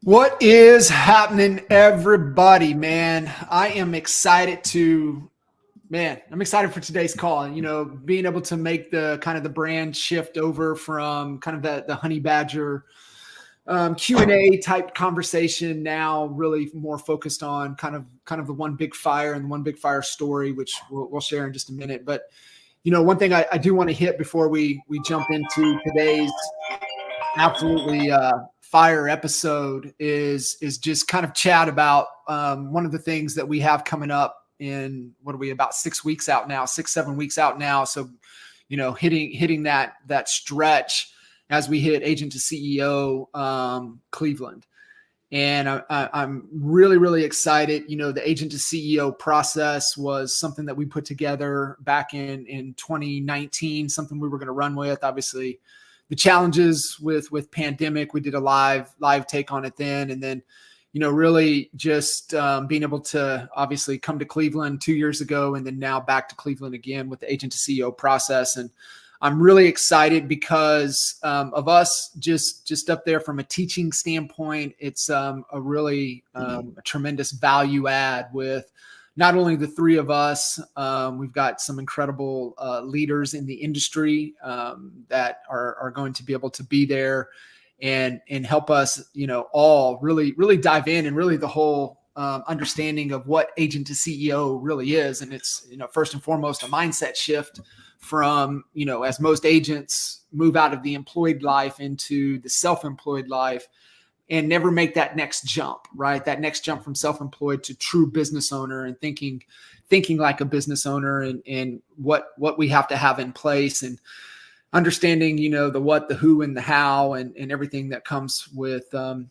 What is happening, everybody, man? I'm excited for today's call. Being able to make the kind of the brand shift over from kind of the honey badger Q&A type conversation, now really more focused on kind of the one big fire and the one big fire story, which we'll share in just a minute. But one thing I do want to hit before we jump into today's absolutely fire episode is just kind of chat about one of the things that we have coming up in, what are we, about 6 weeks out now, 7 weeks out now. So, hitting that stretch as we hit agent to CEO Cleveland. And I'm really, really excited. The agent to CEO process was something that we put together back in 2019, something we were going to run with. Obviously, the challenges with pandemic, we did a live take on it then. And then, really just being able to obviously come to Cleveland 2 years ago, and then now back to Cleveland again with the agent to CEO process. And I'm really excited because of us just up there from a teaching standpoint. It's a really a tremendous value add with not only the three of us. We've got some incredible leaders in the industry that are going to be able to be there and help us, all really dive in, and really the whole understanding of what agent to CEO really is. And it's, first and foremost, a mindset shift from, as most agents move out of the employed life into the self-employed life and never make that next jump, right? That next jump from self-employed to true business owner, and thinking like a business owner, and what we have to have in place, and understanding, the what, the who, and the how, and everything that comes with,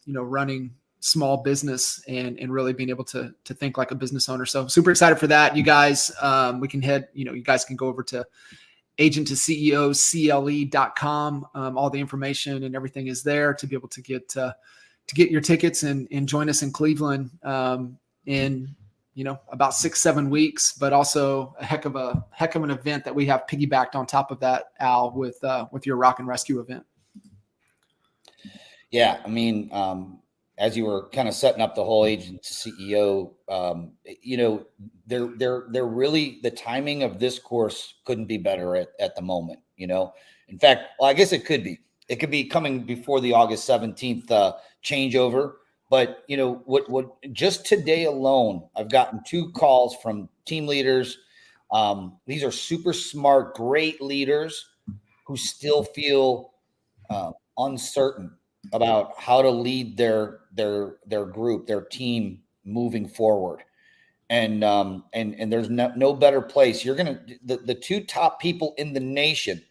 running small business, and really being able to think like a business owner. So super excited for that. You guys, we can head, you guys can go over to agent to CEO CLE.com. All the information and everything is there to be able to get your tickets and join us in Cleveland in about 6-7 weeks, but also a heck of an event that we have piggybacked on top of that, Al, with your Rock and Rescue event. Yeah, I mean, as you were kind of setting up the whole agent to CEO, they're really, the timing of this course couldn't be better at the moment. In fact, well, I guess it could be coming before the August 17th changeover. But what just today alone, I've gotten 2 calls from team leaders. These are super smart, great leaders who still feel uncertain about how to lead their group, their team moving forward. And there's no better place. You're the 2 top people in the nation,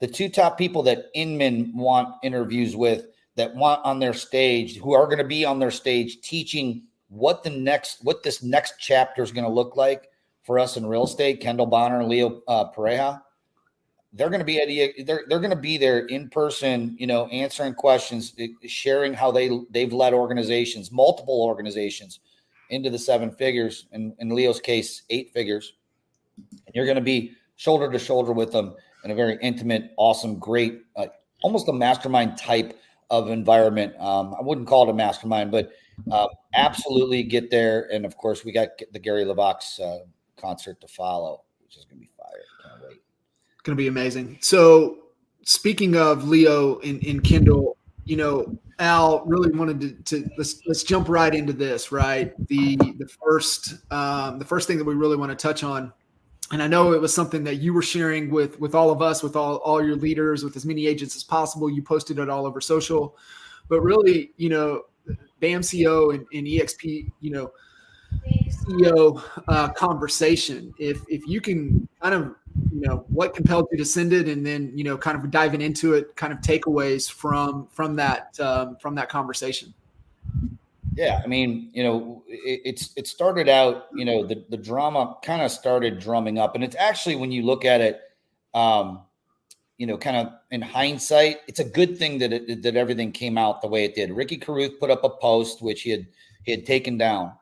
the 2 top people that Inman want interviews with, that want on their stage, who are going to be on their stage teaching what this next chapter is going to look like for us in real estate. Kendall Bonner and Leo Pareja. They're going to be they're going to be there in person, answering questions, sharing how they've led organizations, multiple organizations, into the 7 figures, and in Leo's case, 8 figures. And you're going to be shoulder to shoulder with them in a very intimate, awesome, great, almost a mastermind type of environment. I wouldn't call it a mastermind, but absolutely get there. And of course, we got the Gary LeVox concert to follow, which is going to be fire. Can't wait. Going to be amazing. So speaking of Leo and Kendall, Al really wanted to let's jump right into this, right? The first thing that we really want to touch on, and I know it was something that you were sharing with all of us, with all your leaders, with as many agents as possible. You posted it all over social, but really, BAMCO and eXp, CEO conversation. If you can kind of, what compelled you to send it, and then, kind of diving into it, kind of takeaways from that conversation. Yeah, I mean, it started out, the drama kind of started drumming up, and it's actually, when you look at it, kind of in hindsight, it's a good thing that everything came out the way it did. Ricky Carruth put up a post which he had taken down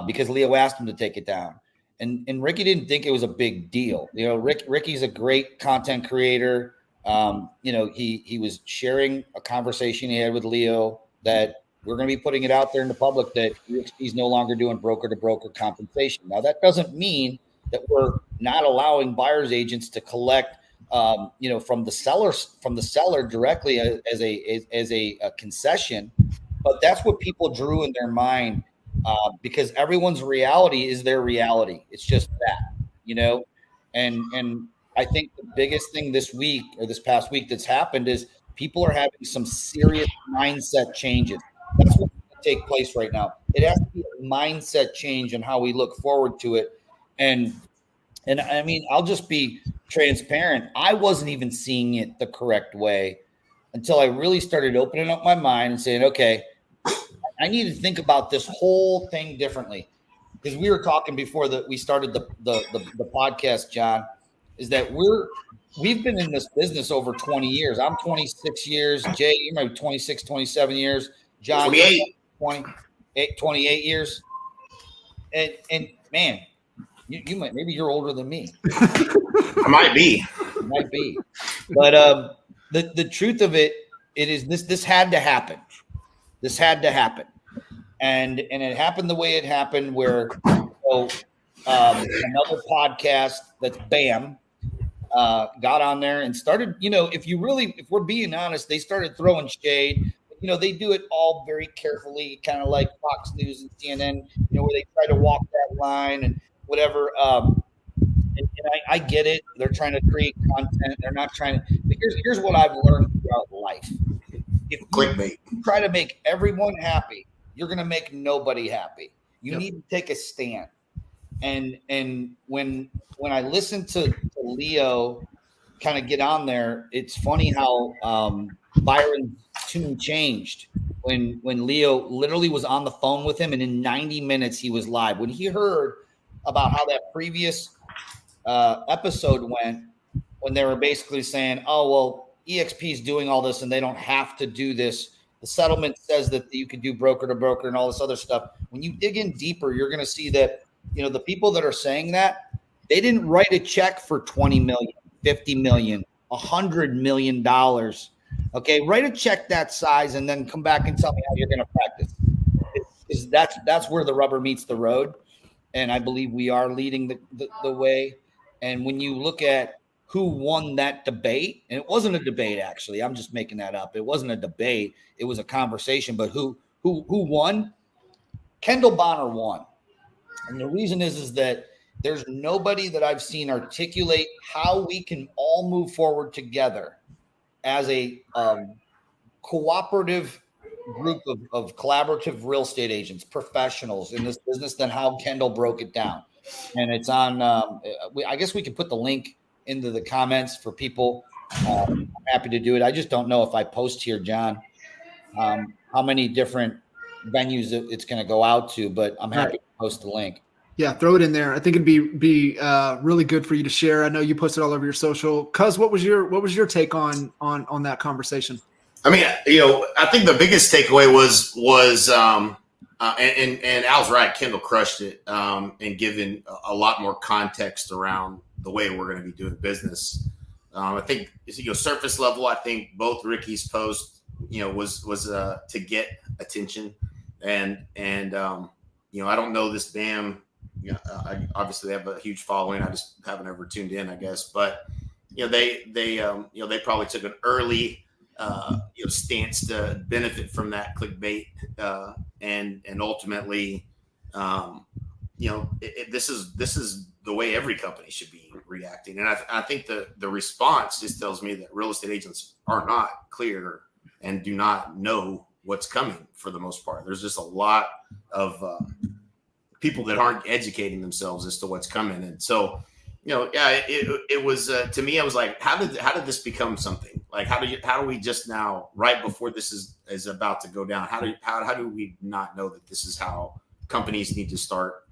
because Leo asked him to take it down, and Ricky didn't think it was a big deal. Ricky's a great content creator. He was sharing a conversation he had with Leo that we're going to be putting it out there in the public that eXp is no longer doing broker to broker compensation. Now, that doesn't mean that we're not allowing buyer's agents to collect, from the seller directly as a concession. But that's what people drew in their mind, because everyone's reality is their reality. It's just that, and I think the biggest thing this week or this past week that's happened is people are having some serious mindset changes. That's what's going to take place right now. It has to be a mindset change in how we look forward to it. And I mean, I'll just be transparent. I wasn't even seeing it the correct way until I really started opening up my mind and saying, okay, I need to think about this whole thing differently. Because we were talking before that we started the podcast, John, is that we've been in this business over 20 years. I'm 26 years. Jay, you might be 26, 27 years. John, 28 years. And man, you might, maybe you're older than me. I might be. But the truth of it is this had to happen. This had to happen. And it happened the way it happened, where another podcast that's BAM got on there and started, if we're being honest, they started throwing shade. They do it all very carefully, kind of like Fox News and CNN, where they try to walk that line and whatever. And I get it. They're trying to create content. They're not trying to. But here's what I've learned throughout life. If Clickbait. you try to make everyone happy, you're going to make nobody happy. You need to take a stand. And when I listen to Leo kind of get on there, it's funny how Byron's tune changed when Leo literally was on the phone with him, and in 90 minutes he was live. When he heard about how that previous episode went, when they were basically saying, oh, well, eXp is doing all this and they don't have to do this. The settlement says that you can do broker to broker and all this other stuff. When you dig in deeper, you're going to see that, the people that are saying that, they didn't write a check for 20 million, 50 million, $100 million. Okay. Write a check that size and then come back and tell me how you're going to practice. Because that's where the rubber meets the road. And I believe we are leading the way. And when you look at who won that debate, and it wasn't a debate, actually, I'm just making that up. It wasn't a debate. It was a conversation, but who won? Kendall Bonner won. And the reason is that there's nobody that I've seen articulate how we can all move forward together as a cooperative group of collaborative real estate agents, professionals in this business, than how Kendall broke it down. And it's on, I guess we can put the link into the comments for people. I'm happy to do it. I just don't know if I post here, John, how many different venues it's going to go out to, but I'm happy to post the link. Yeah, throw it in there. I think it'd be really good for you to share. I know you posted all over your social. Cuz, what was your take on that conversation? I mean, I think the biggest takeaway was and Al's right. Kendall crushed it, and given a lot more context around the way we're going to be doing business. I think, surface level, I think both Ricky's post, was to get attention, and I don't know this BAM. I obviously have a huge following. I just haven't ever tuned in, I guess. But they probably took an early stance to benefit from that clickbait, and ultimately, this is the way every company should be reacting. And I think the response just tells me that real estate agents are not clear and do not know what's coming for the most part. There's just a lot of people that aren't educating themselves as to what's coming. And so, it was, to me, I was like, how did this become something? Like, how do we just now, right before this is about to go down, how do we not know that this is how companies need to start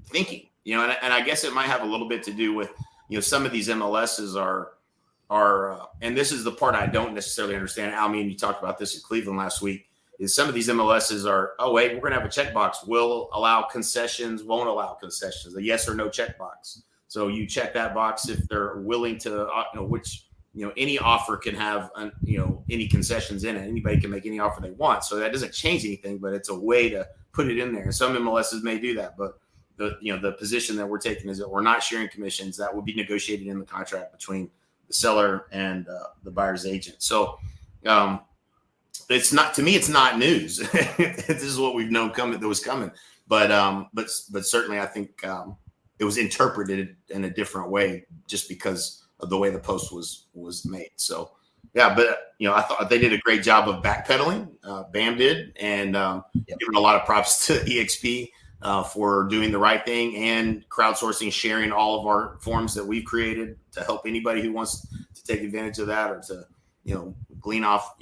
thinking? And I guess it might have a little bit to do with, some of these MLSs are, and this is the part I don't necessarily understand. Al, you talked about this in Cleveland last week, is some of these MLSs are, oh, wait, we're going to have a checkbox. We'll allow concessions, won't allow concessions, a yes or no checkbox. So you check that box if they're willing to, which any offer can have, any concessions in it. Anybody can make any offer they want. So that doesn't change anything, but it's a way to put it in there. And some MLSs may do that, but the position that we're taking is that we're not sharing commissions. That will be negotiated in the contract between the seller and the buyer's agent. So it's not, to me, it's not news. This is what we've known that was coming. But certainly I think it was interpreted in a different way just because of the way the post was made. So yeah, but I thought they did a great job of backpedaling. BAM did, and giving a lot of props to eXp for doing the right thing and crowdsourcing, sharing all of our forms that we've created to help anybody who wants to take advantage of that or to glean off,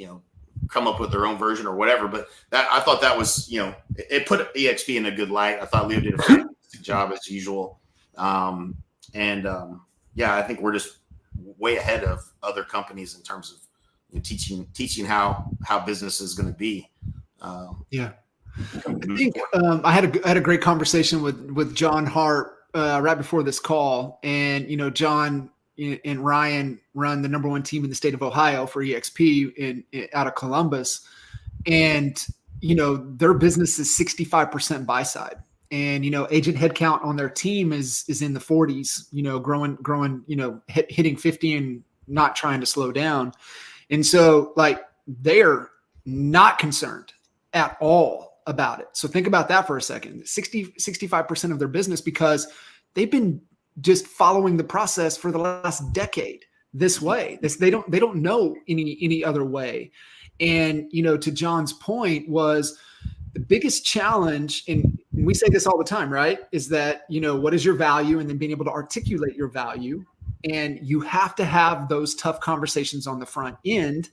come up with their own version or whatever. But that, I thought that was, it put eXp in a good light. I thought Leo did a fantastic job as usual. Yeah, I think we're just way ahead of other companies in terms of teaching how business is going to be. Yeah. I think I had a great conversation with John Hart right before this call, and John and Ryan run the #1 team in the state of Ohio for eXp out of Columbus, and their business is 65% buy side, and agent headcount on their team is in the 40s, growing, hitting 50 and not trying to slow down, and so they're not concerned at all about it. So think about that for a second. 65% of their business, because they've been just following the process for the last decade this way. They don't know any other way. And to John's point, was the biggest challenge, and we say this all the time, right, is that what is your value, and then being able to articulate your value. And you have to have those tough conversations on the front end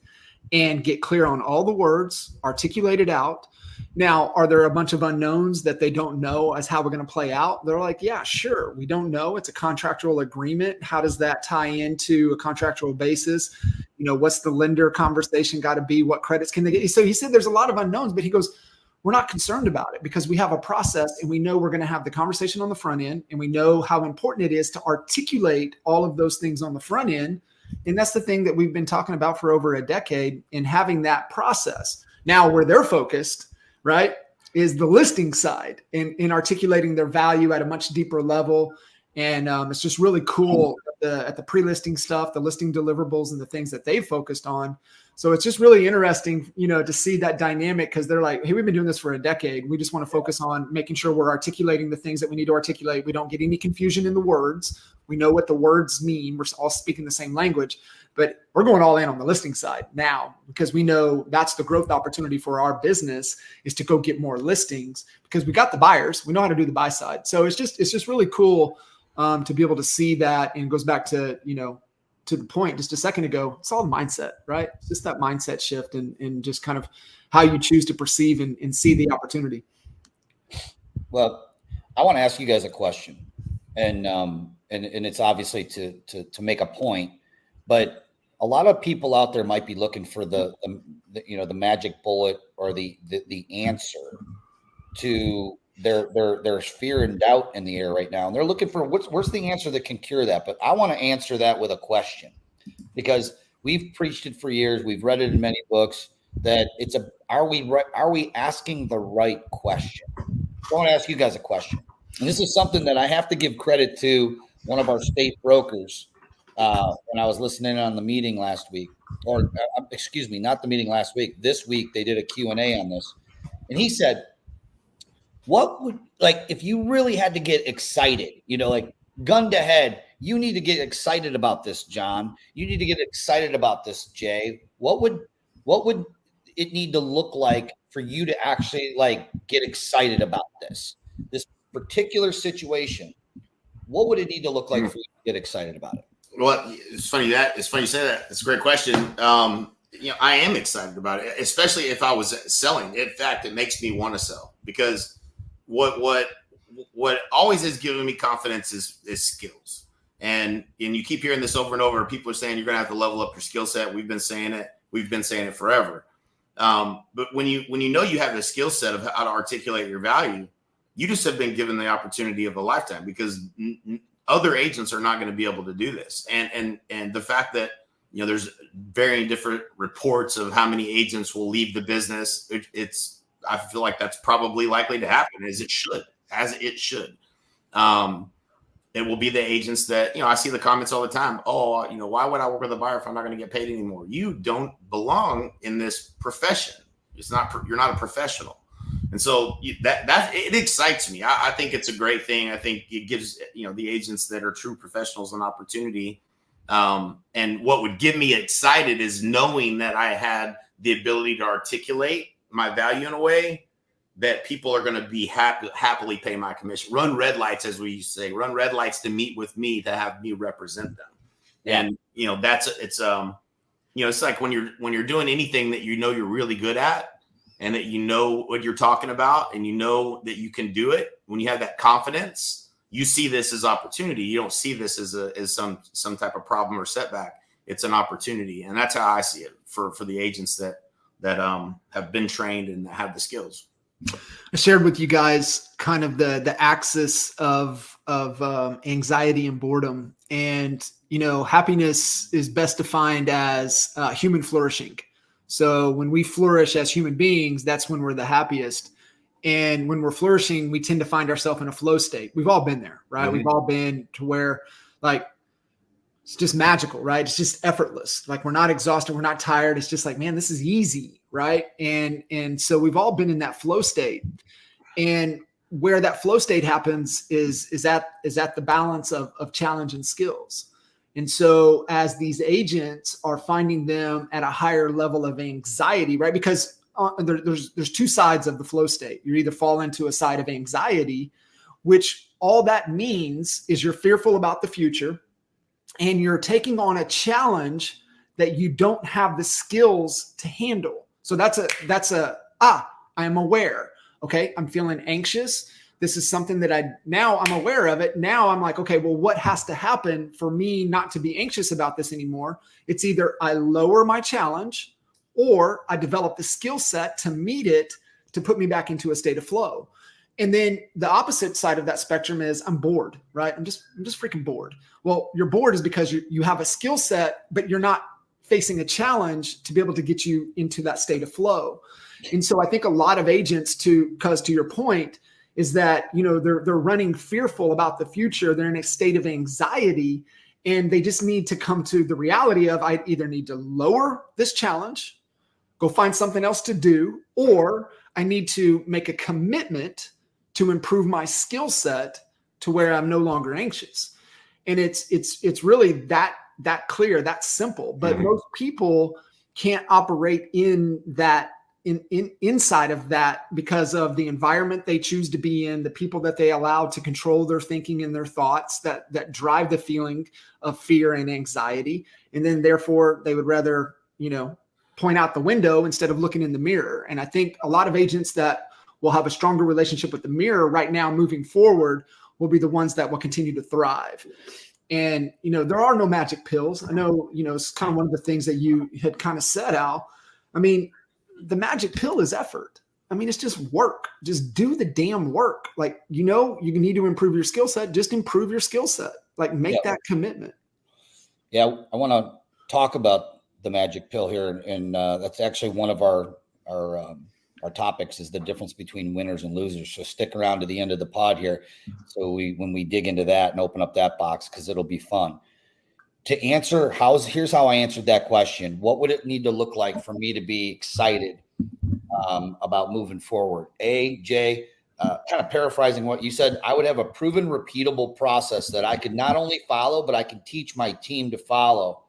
and get clear on all the words, articulate it out. Now, are there a bunch of unknowns that they don't know as how we're going to play out? They're like, yeah, sure. We don't know. It's a contractual agreement. How does that tie into a contractual basis? What's the lender conversation got to be? What credits can they get? So he said there's a lot of unknowns, but he goes, we're not concerned about it because we have a process and we know we're going to have the conversation on the front end, and we know how important it is to articulate all of those things on the front end. And that's the thing that we've been talking about for over a decade, in having that process. Now, where they're focused, right, is the listing side, in articulating their value at a much deeper level. And it's just really cool at the pre-listing stuff, the listing deliverables, and the things that they've focused on. So it's just really interesting, to see that dynamic, because they're like, hey, we've been doing this for a decade. We just want to focus on making sure we're articulating the things that we need to articulate. We don't get any confusion in the words. We know what the words mean. We're all speaking the same language, but we're going all in on the listing side now, because we know that's the growth opportunity for our business, is to go get more listings, because we got the buyers. We know how to do the buy side. So it's just really cool to be able to see that. And it goes back to, to the point just a second ago, it's all mindset, right? It's just that mindset shift, and just kind of how you choose to perceive and see the opportunity. Well, I want to ask you guys a question, and it's obviously to make a point, but a lot of people out there might be looking for the magic bullet, or the answer to there's fear and doubt in the air right now, and they're looking for what's the answer that can cure that. But I want to answer that with a question, because we've preached it for years. We've read it in many books, that are we asking the right question? I want to ask you guys a question, and this is something that I have to give credit to one of our state brokers. When I was listening on the meeting last week, or excuse me, not the meeting last week, this week they did a Q&A on this, and he said, what would, if you really had to get excited, gun to head, you need to get excited about this, John. You need to get excited about this, Jay. What would it need to look like for you to actually get excited about this particular situation? What would it need to look like for you to get excited about it? Well, it's funny you say that. It's a great question. I am excited about it, especially if I was selling. In fact, it makes me want to sell, because what always has given me confidence is skills. And you keep hearing this over and over. People are saying you're going to have to level up your skill set. We've been saying it. We've been saying it forever. But when you know you have the skill set of how to articulate your value, you just have been given the opportunity of a lifetime, because other agents are not going to be able to do this. And the fact that There's varying different reports of how many agents will leave the business. I feel like that's probably likely to happen, as it should. It will be the agents that, I see the comments all the time. Oh, why would I work with a buyer if I'm not going to get paid anymore? You don't belong in this profession. You're not a professional. And so that it excites me. I think it's a great thing. I think it gives, the agents that are true professionals an opportunity. And what would get me excited is knowing that I had the ability to articulate my value in a way that people are going to be happily pay my commission. Run red lights, as we used to say, run red lights to meet with me, to have me represent them. Yeah. And it's like when you're doing anything that you're really good at, and that what you're talking about, and that you can do it. When you have that confidence, you see this as opportunity. You don't see this as some type of problem or setback. It's an opportunity, and that's how I see it for the agents that have been trained and have the skills. I shared with you guys kind of the axis of anxiety and boredom, and happiness is best defined as human flourishing. So when we flourish as human beings, that's when we're the happiest. And when we're flourishing, we tend to find ourselves in a flow state. We've all been there, right? Mm-hmm. We've all been to where it's just magical, right? It's just effortless. Like, we're not exhausted. We're not tired. It's just like, man, this is easy, right? And so we've all been in that flow state. And where that flow state happens is at the balance of challenge and skills. And so as these agents are finding them at a higher level of anxiety, right? Because there's two sides of the flow state. You either fall into a side of anxiety, which all that means is you're fearful about the future, and you're taking on a challenge that you don't have the skills to handle. So I am aware. Okay, I'm feeling anxious. This is something that I'm aware of it. Now I'm like, okay, well, what has to happen for me not to be anxious about this anymore? It's either I lower my challenge, or I develop the skill set to meet it, to put me back into a state of flow. And then the opposite side of that spectrum is I'm bored, right? I'm just freaking bored. Well, you're bored is because you have a skill set, but you're not facing a challenge to be able to get you into that state of flow. And so I think a lot of agents, because to your point, is that, they're running fearful about the future. They're in a state of anxiety, and they just need to come to the reality of, I either need to lower this challenge, go find something else to do, or I need to make a commitment to improve my skill set to where I'm no longer anxious. And it's really that clear, that simple. But mm-hmm. most people can't operate in that, inside of that, because of the environment they choose to be in, the people that they allow to control their thinking and their thoughts that drive the feeling of fear and anxiety. And then therefore they would rather, point out the window instead of looking in the mirror. And I think a lot of agents that will have a stronger relationship with the mirror right now moving forward will be the ones that will continue to thrive. And, there are no magic pills. I know, it's kind of one of the things that you had kind of said, Al. I mean, the magic pill is effort. I mean, it's just work. Just do the damn work. Like, you need to improve your skill set. Just improve your skill set. Like, make that commitment. Yeah, I want to talk about the magic pill here, and that's actually one of our topics, is the difference between winners and losers. So stick around to the end of the pod here, so when we dig into that and open up that box, because it'll be fun. To answer, here's how I answered that question. What would it need to look like for me to be excited about moving forward? Jay, kind of paraphrasing what you said, I would have a proven, repeatable process that I could not only follow, but I could teach my team to follow,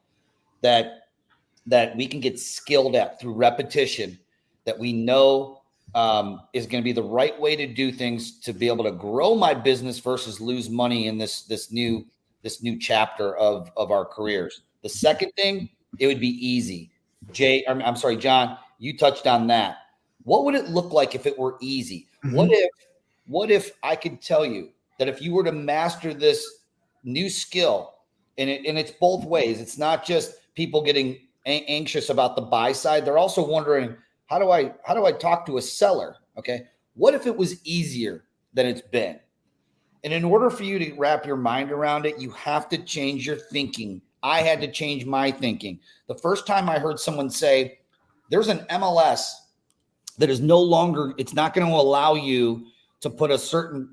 that we can get skilled at through repetition, that we know is going to be the right way to do things to be able to grow my business versus lose money in this new chapter of our careers. The second thing, it would be easy. John, you touched on that. What would it look like if it were easy? Mm-hmm. What if I could tell you that if you were to master this new skill, and it's both ways, it's not just people getting anxious about the buy side. They're also wondering, how do I talk to a seller? Okay. What if it was easier than it's been? And in order for you to wrap your mind around it, you have to change your thinking I had to change my thinking. The first time I heard someone say there's an MLS that is no longer, it's not going to allow you to put a certain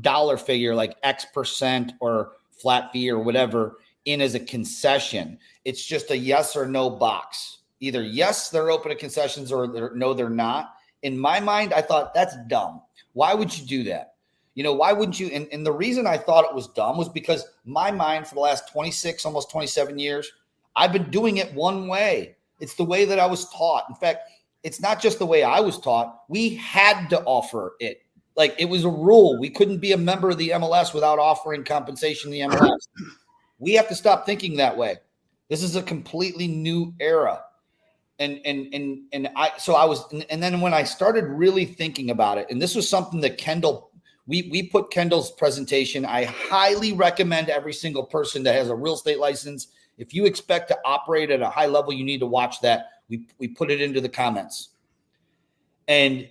dollar figure like X% or flat fee or whatever in as a concession. It's just a yes or no box. Either yes, they're open to concessions, or no, they're not. In my mind, I thought that's dumb. Why would you do that? Why wouldn't you? And the reason I thought it was dumb was because my mind for the last 26, almost 27 years, I've been doing it one way. It's the way that I was taught. In fact, it's not just the way I was taught. We had to offer it. Like, it was a rule. We couldn't be a member of the MLS without offering compensation in the MLS. We have to stop thinking that way. This is a completely new era. And then when I started really thinking about it, and this was something that Kendall, we put Kendall's presentation. I highly recommend every single person that has a real estate license. If you expect to operate at a high level, you need to watch that. We put it into the comments. And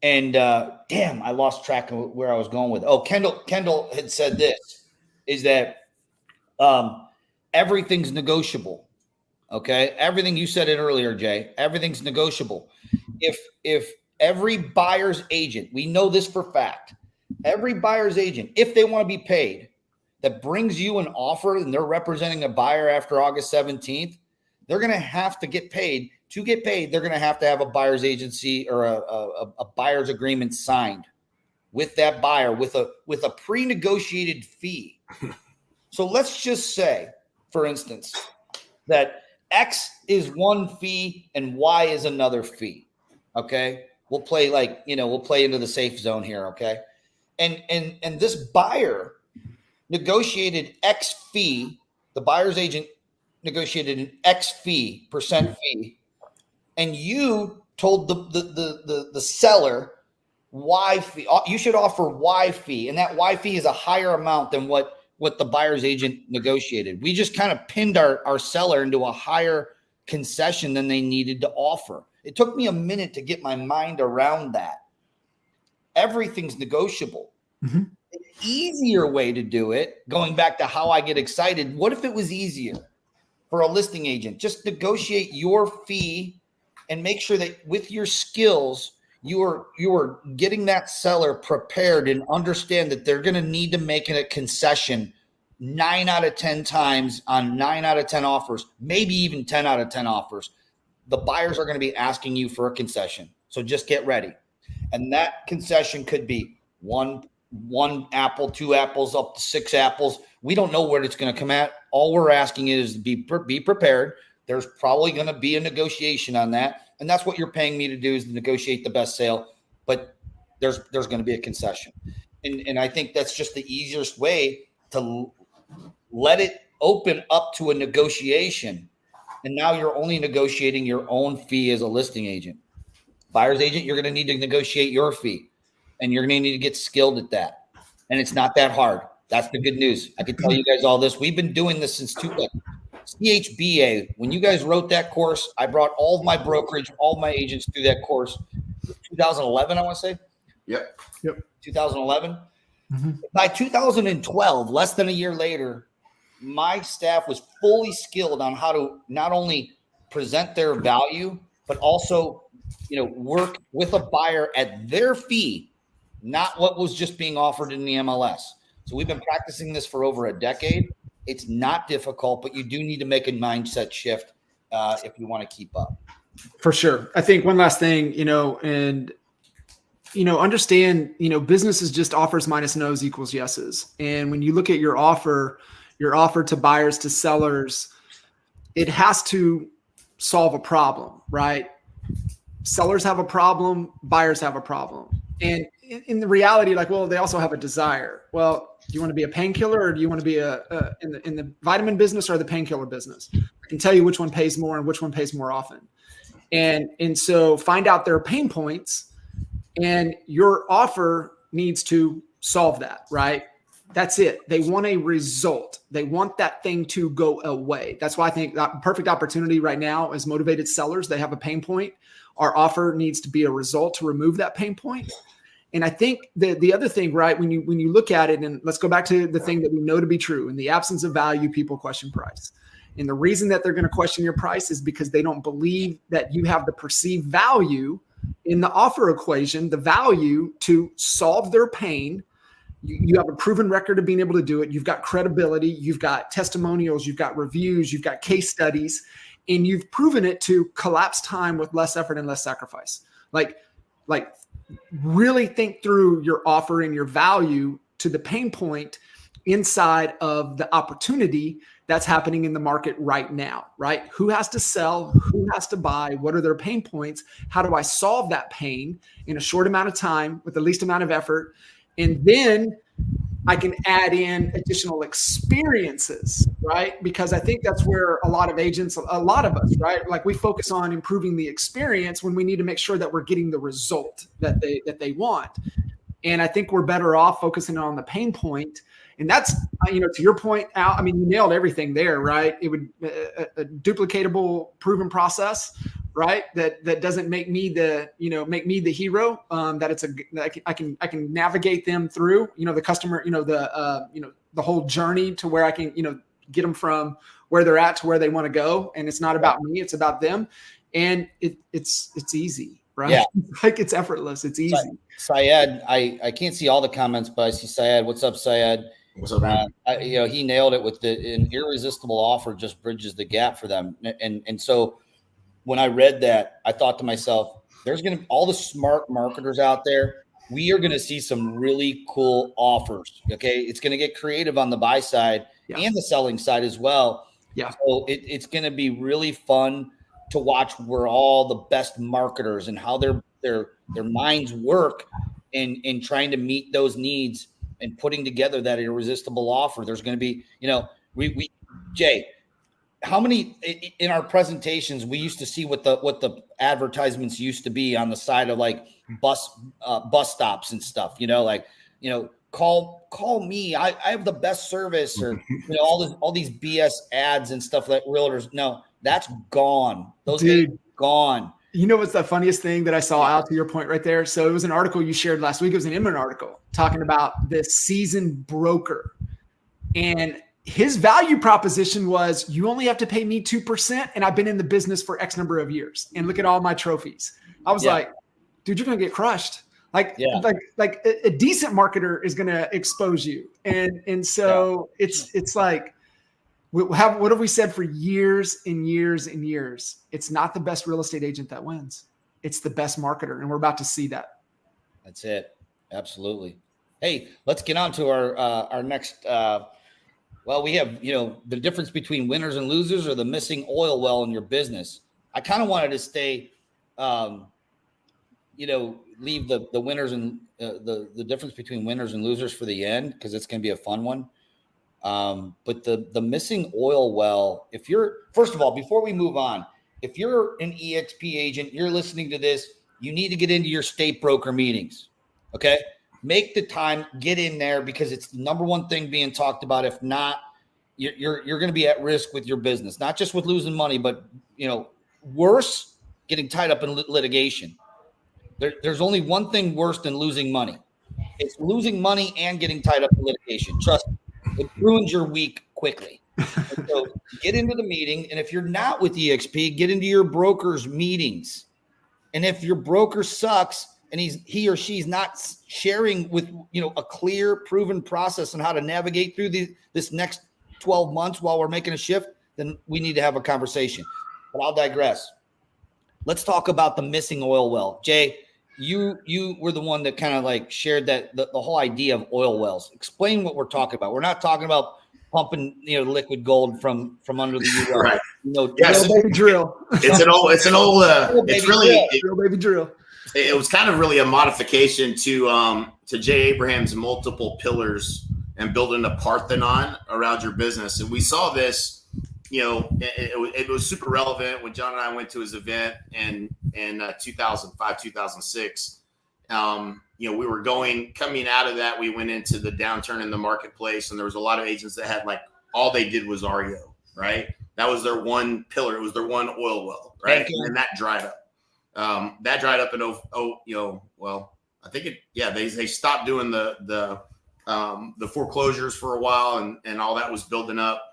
damn, I lost track of where I was going with. Oh, Kendall had said this, is that everything's negotiable. Okay. Everything, you said it earlier, Jay, everything's negotiable. If every buyer's agent, we know this for fact, every buyer's agent, if they want to be paid, that brings you an offer and they're representing a buyer after August 17th, they're going to have to get paid. To get paid, they're going to have a buyer's agency or a buyer's agreement signed with that buyer with a pre-negotiated fee. So let's just say, for instance, that X is one fee and Y is another fee. Okay. We'll play we'll play into the safe zone here. Okay. And this buyer negotiated X fee. The buyer's agent negotiated an X fee, percent fee. And you told the seller Y fee. You should offer Y fee. And that Y fee is a higher amount than what the buyer's agent negotiated. We just kind of pinned our seller into a higher concession than they needed to offer. It took me a minute to get my mind around that. Everything's negotiable. Mm-hmm. An easier way to do it, going back to how I get excited, what if it was easier for a listing agent? Just negotiate your fee and make sure that with your skills, you are getting that seller prepared and understand that they're going to need to make a concession 9 out of 10 times on 9 out of 10 offers, maybe even 10 out of 10 offers. The buyers are going to be asking you for a concession. So just get ready. And that concession could be one apple, 2 apples, up to 6 apples. We don't know where it's going to come at. All we're asking is be prepared. There's probably going to be a negotiation on that. And that's what you're paying me to do, is to negotiate the best sale. But there's going to be a concession. And I think that's just the easiest way to let it open up to a negotiation. And now you're only negotiating your own fee as a listing agent. Buyer's agent, you're going to need to negotiate your fee. And you're going to need to get skilled at that. And it's not that hard. That's the good news. I can tell you guys all this. We've been doing this since CHBA. When you guys wrote that course, I brought all of my brokerage, all of my agents through that course. 2011, I want to say. Yep. 2011. Mm-hmm. By 2012, less than a year later, my staff was fully skilled on how to not only present their value, but also, work with a buyer at their fee, not what was just being offered in the MLS. So we've been practicing this for over a decade. It's not difficult, but you do need to make a mindset shift if you want to keep up. For sure. I think one last thing, understand, business is just offers minus no's equals yeses. And when you look at your offer to buyers, to sellers, it has to solve a problem, right? Sellers have a problem, buyers have a problem. And in the reality, they also have a desire. Well, do you want to be a painkiller, or do you want to be in the vitamin business or the painkiller business? I can tell you which one pays more and which one pays more often. And so find out their pain points, and your offer needs to solve that, right? That's it. They want a result. They want that thing to go away. That's why I think that perfect opportunity right now is motivated sellers. They have a pain point. Our offer needs to be a result to remove that pain point. And I think the other thing, right, when you look at it, and let's go back to the thing that we know to be true: in the absence of value, people question price. And the reason that they're going to question your price is because they don't believe that you have the perceived value in the offer equation, the value to solve their pain. You have a proven record of being able to do it. You've got credibility. You've got testimonials. You've got reviews. You've got case studies. And you've proven it to collapse time with less effort and less sacrifice. Like really think through your offer and your value to the pain point inside of the opportunity that's happening in the market right now, right? Who has to sell? Who has to buy? What are their pain points? How do I solve that pain in a short amount of time with the least amount of effort? And then I can add in additional experiences, right? Because I think that's where a lot of agents, a lot of us, right? Like we focus on improving the experience when we need to make sure that we're getting the result that they want. And I think we're better off focusing on the pain point. And that's, to your point, Al, I mean, you nailed everything there, right? It would a duplicatable, proven process, right? That doesn't make me the hero. That I can navigate them through, the customer, the whole journey to where I can, get them from where they're at to where they want to go. And it's not about me, it's about them. And it's easy, right? Yeah. Like it's effortless. It's easy. Syed, I can't see all the comments, but I see Syed. What's up, Syed? What's up, man? He nailed it with an irresistible offer just bridges the gap for them. And so when I read that, I thought to myself, there's going to be all the smart marketers out there. We are going to see some really cool offers. Okay. It's going to get creative on the buy side and the selling side as well. Yeah. So it's going to be really fun to watch where all the best marketers and how their minds work in trying to meet those needs and putting together that irresistible offer. There's going to be, Jay, how many in our presentations we used to see what the advertisements used to be on the side of like bus stops and stuff, call me. I have the best service, or all these BS ads and stuff that realtors. No, that's gone. Those days are gone. You know what's the funniest thing that I saw out to your point right there? So it was an article you shared last week. It was an Inman article talking about this seasoned broker. And his value proposition was, you only have to pay me 2%. And I've been in the business for X number of years. And look at all my trophies. I was like, dude, you're going to get crushed. Like a decent marketer is going to expose you. And so it's like, what have we said for years and years and years? It's not the best real estate agent that wins. It's the best marketer. And we're about to see that. That's it. Absolutely. Hey, let's get on to our next, we have, the difference between winners and losers, or the missing oil well in your business. I kind of wanted to stay, leave the winners and the difference between winners and losers for the end, because it's going to be a fun one. But the missing oil well, first of all, before we move on, if you're an eXp agent, you're listening to this, you need to get into your state broker meetings. Okay. Make the time, get in there, because it's the number one thing being talked about. If not, you're going to be at risk with your business, not just with losing money, but worse, getting tied up in litigation. There's only one thing worse than losing money. It's losing money and getting tied up in litigation. Trust me. It ruins your week quickly. So get into the meeting. And if you're not with eXp, get into your broker's meetings. And if your broker sucks and he or she's not sharing with, a clear, proven process on how to navigate through this next 12 months while we're making a shift, then we need to have a conversation. But I'll digress. Let's talk about the missing oil well. Jay, you were the one that kind of like shared that the whole idea of oil wells. Explain what we're talking about. We're not talking about pumping liquid gold from under the U.S. Right. Baby drill. Baby drill. It was kind of really a modification to Jay Abraham's multiple pillars and building a Parthenon around your business. And we saw this. It was super relevant when John and I went to his event in 2005, 2006. We were coming out of that. We went into the downturn in the marketplace, and there was a lot of agents that had all they did was REO, right? That was their one pillar. It was their one oil well, right? And then that dried up. That dried up in I think they stopped doing the foreclosures for a while, and all that was building up.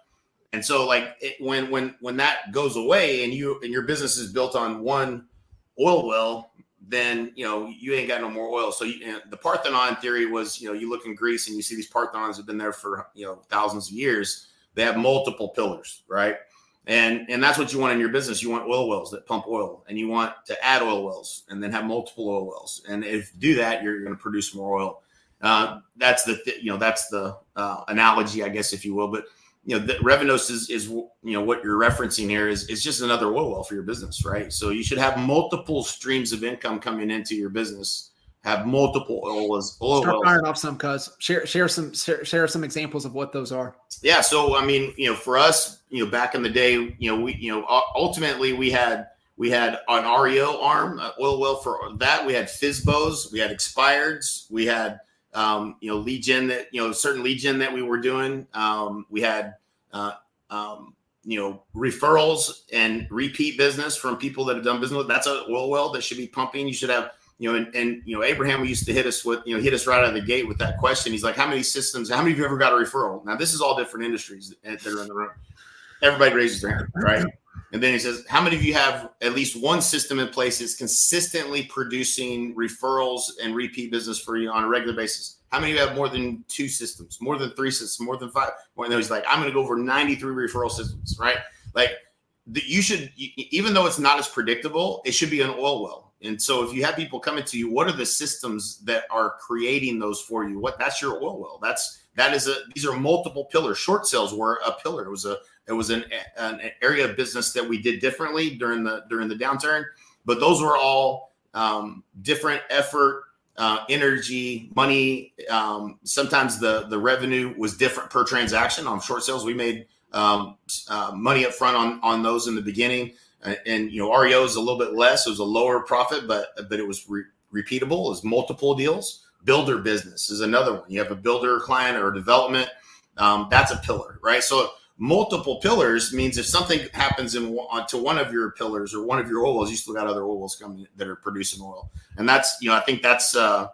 And so like when that goes away and your business is built on one oil well, then you ain't got no more oil. So the Parthenon theory was, you look in Greece and you see these Parthenons have been there for thousands of years. They have multiple pillars, right? And that's what you want in your business. You want oil wells that pump oil, and you want to add oil wells and then have multiple oil wells. And if you do that, you're going to produce more oil. That's the analogy, I guess, if you will. But the Revenos is what you're referencing here is just another oil well for your business, right? So you should have multiple streams of income coming into your business. Have multiple oil wells. Start firing off some, cuz share some examples of what those are. Yeah. So I mean, for us, back in the day, we ultimately we had an REO arm, oil well for that. We had FSBOs, we had expireds, we had lead gen that certain lead gen that we were doing. We had referrals and repeat business from people that have done business with. That's an oil well that should be pumping. You should have. Abraham used to hit us right out of the gate with that question. He's like, how many of you ever got a referral? Now, this is all different industries that are in the room. Everybody raises their hand, right? And then he says, how many of you have at least one system in place that's consistently producing referrals and repeat business for you on a regular basis? How many of you have more than 2 systems, more than 3 systems, more than 5? And he's like, I'm going to go over 93 referral systems, right? Like you should, even though it's not as predictable, it should be an oil well. And so if you have people coming to you, what are the systems that are creating those for you? That's your oil well. These are multiple pillars. Short sales were a pillar. It was an area of business that we did differently during the downturn, but those were all different effort, energy, money. Sometimes the revenue was different per transaction. On short sales, we made money up front on those in the beginning. And REO is a little bit less. It was a lower profit, but it was repeatable. It was multiple deals. Builder business is another one. You have a builder client or development. That's a pillar, right? So multiple pillars means if something happens to one of your pillars or one of your oil wells, you still got other oil wells coming that are producing oil. And that's I think that's the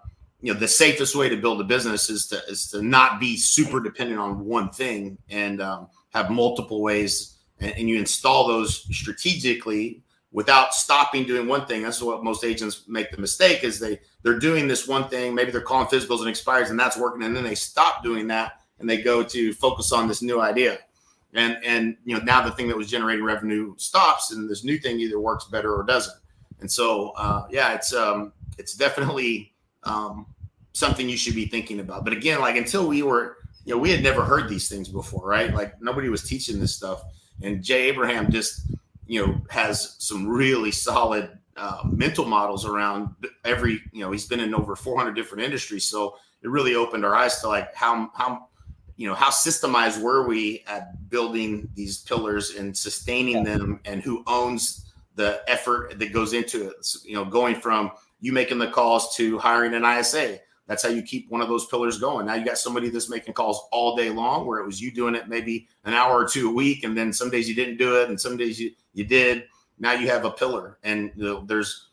safest way to build a business is to not be super dependent on one thing and have multiple ways. And you install those strategically without stopping doing one thing. That's what most agents make the mistake is they're doing this one thing. Maybe they're calling FSBOs and expires and that's working. And then they stop doing that and they go to focus on this new idea. And now the thing that was generating revenue stops and this new thing either works better or doesn't. And so, it's definitely something you should be thinking about. But again, like until we were, we had never heard these things before, right? Like nobody was teaching this stuff. And Jay Abraham just, has some really solid mental models around every, he's been in over 400 different industries. So it really opened our eyes to like how systemized were we at building these pillars and sustaining them and who owns the effort that goes into it. Going from you making the calls to hiring an ISA. That's how you keep one of those pillars going. Now you got somebody that's making calls all day long where it was you doing it maybe an hour or 2 a week. And then some days you didn't do it. And some days you did. Now you have a pillar. And there's,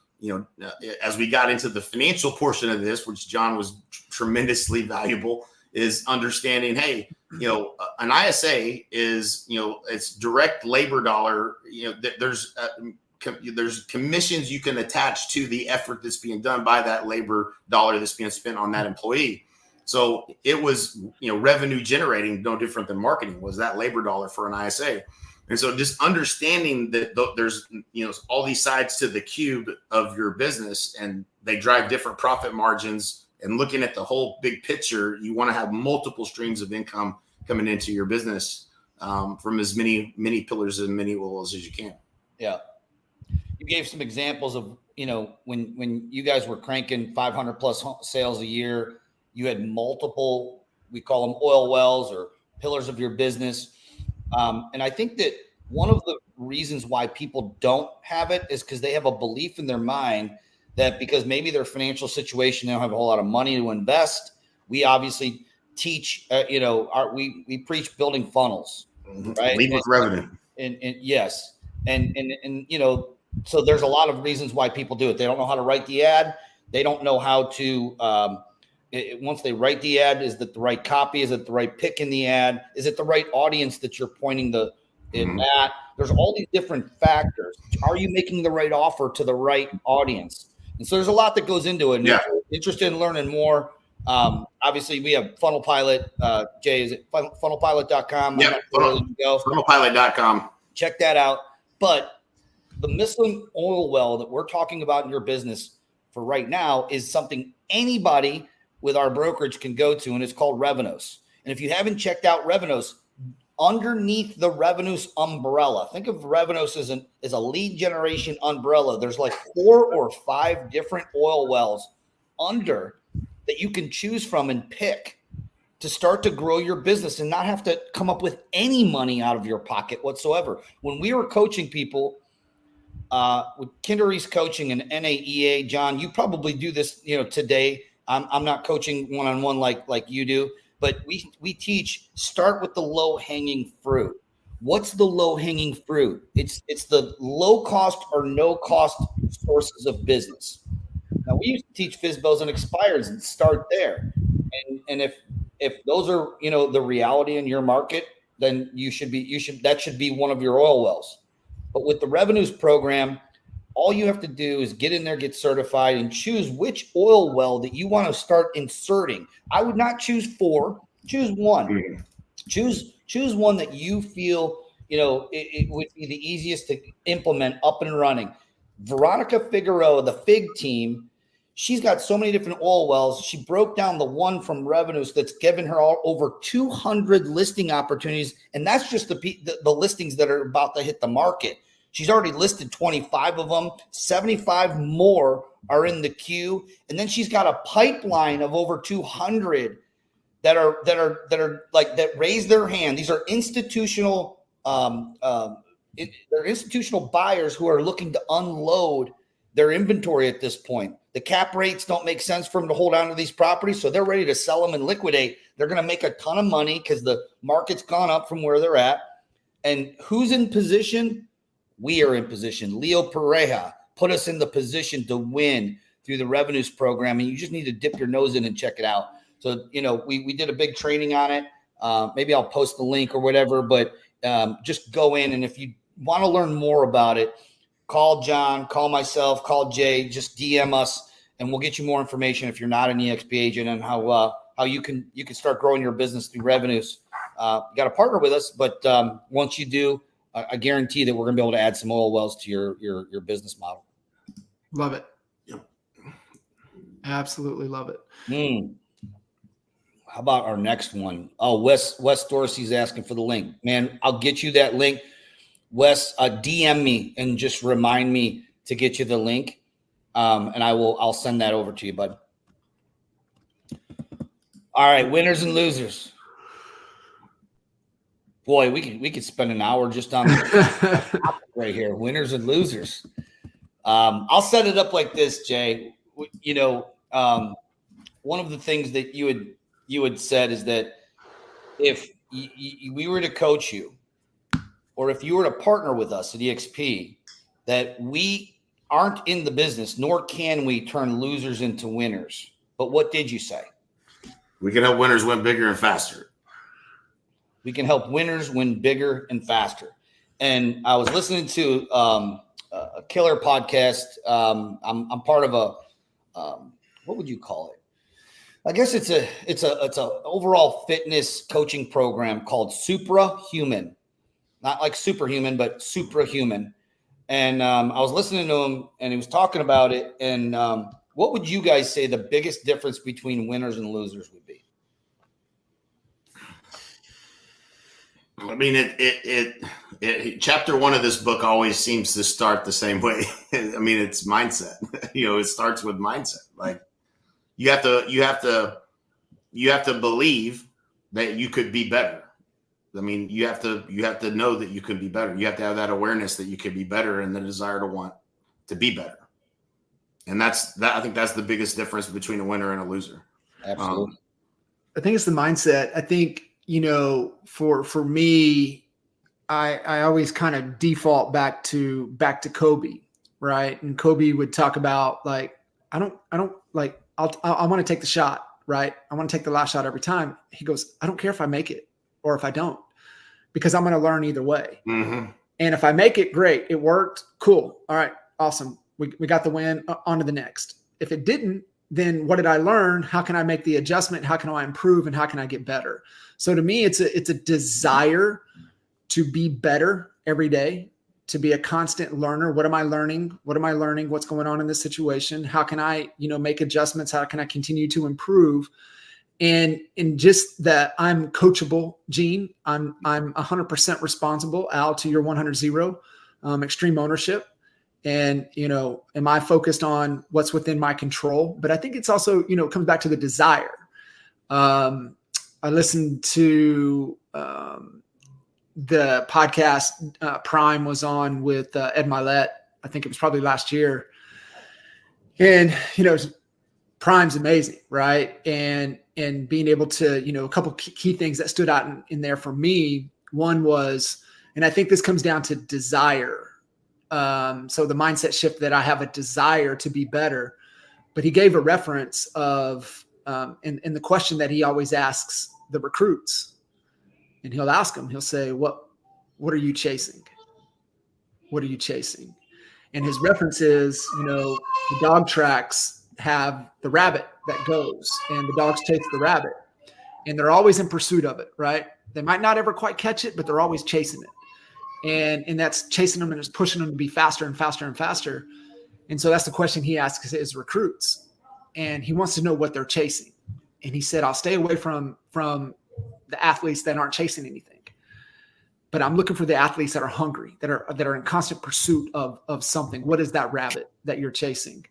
as we got into the financial portion of this, which John was tremendously valuable, is understanding, hey, an ISA is, it's direct labor dollar. There's commissions you can attach to the effort that's being done by that labor dollar that's being spent on that employee. So it was, revenue generating, no different than marketing was that labor dollar for an ISA. And so just understanding that there's, all these sides to the cube of your business and they drive different profit margins and looking at the whole big picture, you want to have multiple streams of income coming into your business from as many pillars and many oils as you can. Yeah. You gave some examples of, when you guys were cranking 500 plus sales a year, you had multiple, we call them oil wells or pillars of your business. And I think that one of the reasons why people don't have it is because they have a belief in their mind that because maybe their financial situation, they don't have a whole lot of money to invest. We obviously teach, we preach building funnels, right? Lead with revenue. And yes. And so there's a lot of reasons why people do it. They don't know how to write the ad. They don't know how to once they write the ad, is it the right copy? Is it the right pick in the ad? Is it the right audience that you're pointing it at? There's all these different factors. Are you making the right offer to the right audience? And so there's a lot that goes into it. And if you're interested in learning more, obviously we have Funnel Pilot. Jay, is it funnelpilot.com? Yeah, funnelpilot.com. Check that out. But the Michelin oil well that we're talking about in your business for right now is something anybody with our brokerage can go to, and it's called Revenos. And if you haven't checked out Revenos, underneath the Revenos umbrella, think of Revenos as a lead generation umbrella. There's like 4 or 5 different oil wells under that you can choose from and pick to start to grow your business and not have to come up with any money out of your pocket whatsoever. When we were coaching people with Kindery's coaching and NAEA, John, you probably do this, today. I'm not coaching one-on-one like you do, but we teach, start with the low-hanging fruit. What's the low-hanging fruit? It's the low cost or no cost sources of business. Now we used to teach FSBOs and expires and start there. And if those are, the reality in your market, then that should be one of your oil wells. But with the Revenues program, all you have to do is get in there, get certified, and choose which oil well that you want to start inserting. I would not choose 4, choose 1. Choose one that you feel, it would be the easiest to implement up and running. Veronica Figueroa, the FIG team, she's got so many different oil wells. She broke down the one from Revenues that's given her over 200 listing opportunities. And that's just the listings that are about to hit the market. She's already listed 25 of them. 75 more are in the queue. And then she's got a pipeline of over 200 that raise their hand. These are institutional, they're institutional buyers who are looking to unload their inventory at this point. The cap rates don't make sense for them to hold on to these properties, so they're ready to sell them and liquidate. They're going to make a ton of money because the market's gone up from where they're at. And who's in position? We are in position. Leo Pareja put us in the position to win through the Revenues program, and you just need to dip your nose in and check it out. So, we did a big training on it. Maybe I'll post the link or whatever, but just go in, and if you want to learn more about it, call John, call myself, call Jay, just DM us, and we'll get you more information if you're not an eXp agent and how you can start growing your business through Revenues. You got to partner with us, but once you do, I guarantee that we're going to be able to add some oil wells to your business model. Love it. Yep. Absolutely love it. How about our next one? Oh, Wes Dorsey's asking for the link. Man, I'll get you that link. Wes, DM me and just remind me to get you the link. And I'll send that over to you, bud. All right, winners and losers. Boy, we could spend an hour just on the topic right here. Winners and losers. I'll set it up like this, Jay. One of the things that you had said is that if we were to coach you, or if you were to partner with us at eXp, that we aren't in the business, nor can we turn losers into winners. But what did you say? We can help winners win bigger and faster. We can help winners win bigger and faster. And I was listening to a killer podcast. I'm part of a what would you call it? I guess it's a overall fitness coaching program called Suprahuman. Not like superhuman, but suprahuman. And I was listening to him, and he was talking about it. And what would you guys say the biggest difference between winners and losers would be? I mean, it chapter 1 of this book always seems to start the same way. I mean, it's mindset. It starts with mindset. Like you have to believe that you could be better. I mean, you have to know that you could be better. You have to have that awareness that you could be better and the desire to want to be better. And I think that's the biggest difference between a winner and a loser. Absolutely. I think it's the mindset. I think, for me, I always kind of default back to Kobe, right? And Kobe would talk about like, I want to take the shot, right? I want to take the last shot every time. He goes, I don't care if I make it or if I don't, because I'm going to learn either way. Mm-hmm. And if I make it, great. It worked. Cool. All right. Awesome. We got the win. On to the next. If it didn't, then what did I learn? How can I make the adjustment? How can I improve? And how can I get better? So to me, it's a desire to be better every day, to be a constant learner. What am I learning? What am I learning? What's going on in this situation? How can I, make adjustments? How can I continue to improve? And just that I'm coachable, Gene. I'm 100% responsible. Al, to your 100-0, extreme ownership. And, am I focused on what's within my control? But I think it's also, it comes back to the desire. I listened to the podcast Prime was on with Ed Milet. I think it was probably last year. And, Prime's amazing, right? And being able to, a couple key things that stood out in there for me. One was, and I think this comes down to desire. So the mindset shift that I have a desire to be better, but he gave a reference of, in the question that he always asks the recruits, and he'll ask them, he'll say, what are you chasing? What are you chasing? And his reference is, the dog tracks have the rabbit that goes, and the dogs chase the rabbit, and they're always in pursuit of it, right? They might not ever quite catch it, but they're always chasing it. And that's chasing them and it's pushing them to be faster and faster and faster. And so that's the question he asks his recruits. And he wants to know what they're chasing. And he said, I'll stay away from the athletes that aren't chasing anything. But I'm looking for the athletes that are hungry, that are in constant pursuit of something. What is that rabbit that you're chasing?